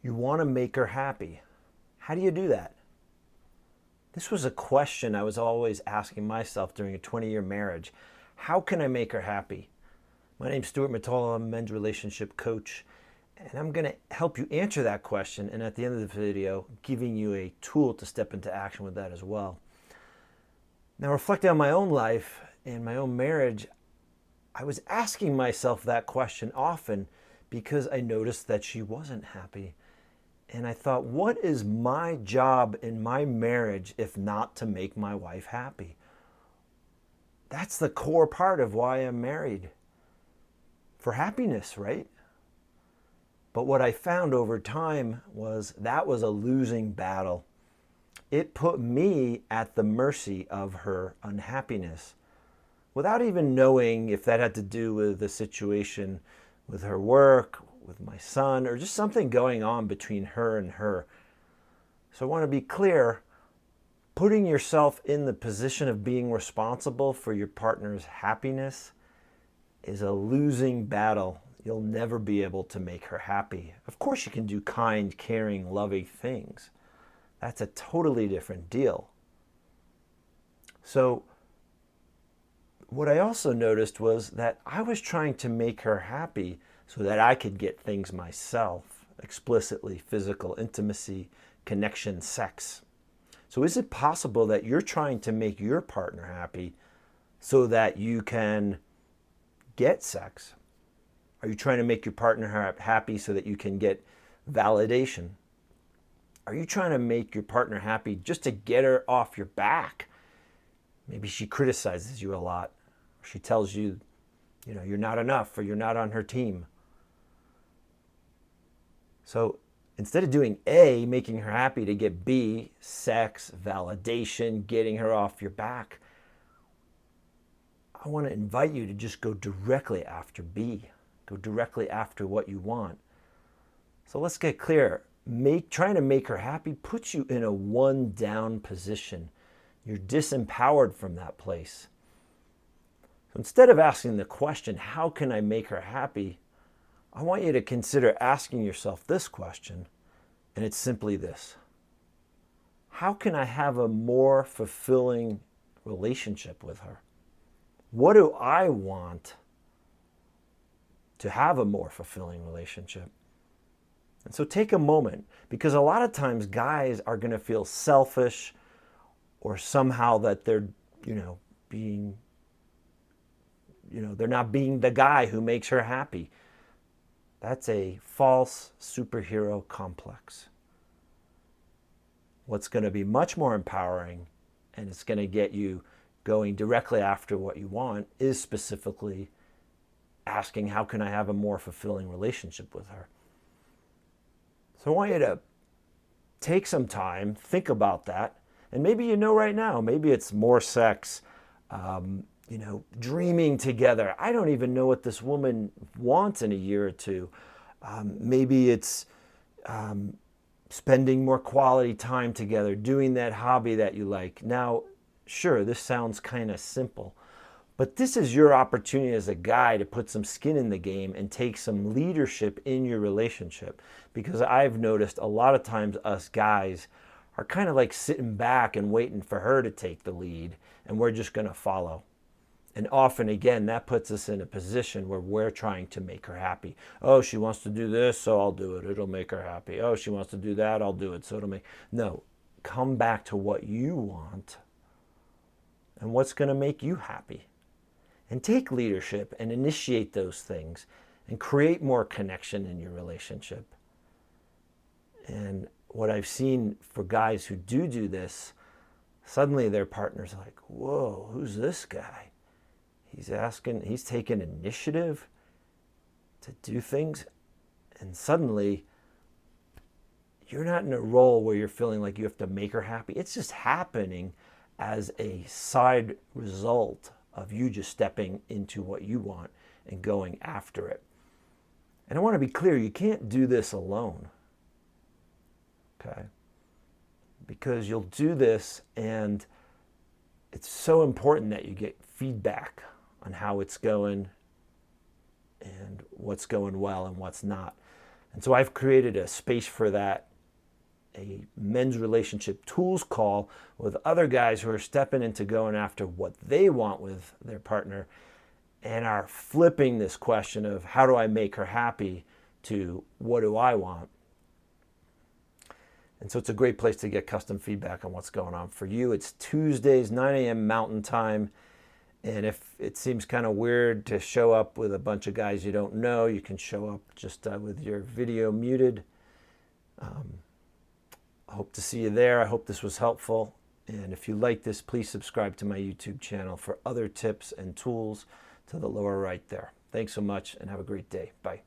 You want to make her happy. How do you do that? This was a question I was always asking myself during a 20-year marriage. How can I make her happy? My name's Stuart Matola. I'm a men's relationship coach, and I'm going to help you answer that question. And at the end of the video, giving you a tool to step into action with that as well. Now, reflecting on my own life and my own marriage, I was asking myself that question often because I noticed that she wasn't happy. And I thought, what is my job in my marriage if not to make my wife happy? That's the core part of why I'm married. For happiness, right? But what I found over time was that was a losing battle. It put me at the mercy of her unhappiness without even knowing if that had to do with the situation with her work, with my son, or just something going on between her and her. So I want to be clear, putting yourself in the position of being responsible for your partner's happiness is a losing battle. You'll never be able to make her happy. Of course, you can do kind, caring, loving things. That's a totally different deal. So what I also noticed was that I was trying to make her happy so that I could get things myself, explicitly physical intimacy, connection, sex. So is it possible that you're trying to make your partner happy so that you can get sex? Are you trying to make your partner happy so that you can get validation? Are you trying to make your partner happy just to get her off your back? Maybe she criticizes you a lot. She tells you, you're not enough or you're not on her team. So instead of doing A, making her happy, to get B, sex, validation, getting her off your back, I want to invite you to just go directly after B. Go directly after what you want. So let's get clear. Trying to make her happy puts you in a one-down position. You're disempowered from that place. So instead of asking the question, how can I make her happy? I want you to consider asking yourself this question, and it's simply this. How can I have a more fulfilling relationship with her? What do I want to have a more fulfilling relationship? And so take a moment, because a lot of times guys are going to feel selfish or somehow that they're, they're not being the guy who makes her happy. That's a false superhero complex. What's going to be much more empowering, and it's going to get you going directly after what you want, is specifically asking, how can I have a more fulfilling relationship with her? So I want you to take some time, think about that, and maybe right now, maybe it's more sex, dreaming together. I don't even know what this woman wants in a year or two. Maybe it's spending more quality time together, doing that hobby that you like. Now, sure, this sounds kind of simple, but this is your opportunity as a guy to put some skin in the game and take some leadership in your relationship. Because I've noticed a lot of times us guys are kind of like sitting back and waiting for her to take the lead, and we're just going to follow. And often, again, that puts us in a position where we're trying to make her happy. Oh, she wants to do this, so I'll do it. It'll make her happy. Oh, she wants to do that, I'll do it, so it'll make... No, come back to what you want and what's going to make you happy. And take leadership and initiate those things and create more connection in your relationship. And what I've seen for guys who do this, suddenly their partner's like, whoa, who's this guy? He's taking initiative to do things. And suddenly you're not in a role where you're feeling like you have to make her happy. It's just happening as a side result of you just stepping into what you want and going after it. And I want to be clear, you can't do this alone. Okay? Because you'll do this, and it's so important that you get feedback on how it's going and what's going well and what's not. And so I've created a space for that, a men's relationship tools call with other guys who are stepping into going after what they want with their partner and are flipping this question of how do I make her happy to what do I want. And so it's a great place to get custom feedback on what's going on for you. It's Tuesdays, 9 a.m. Mountain Time. And if it seems kind of weird to show up with a bunch of guys you don't know, you can show up just with your video muted. I hope to see you there. I hope this was helpful. And if you like this, please subscribe to my YouTube channel for other tips and tools to the lower right there. Thanks so much and have a great day. Bye.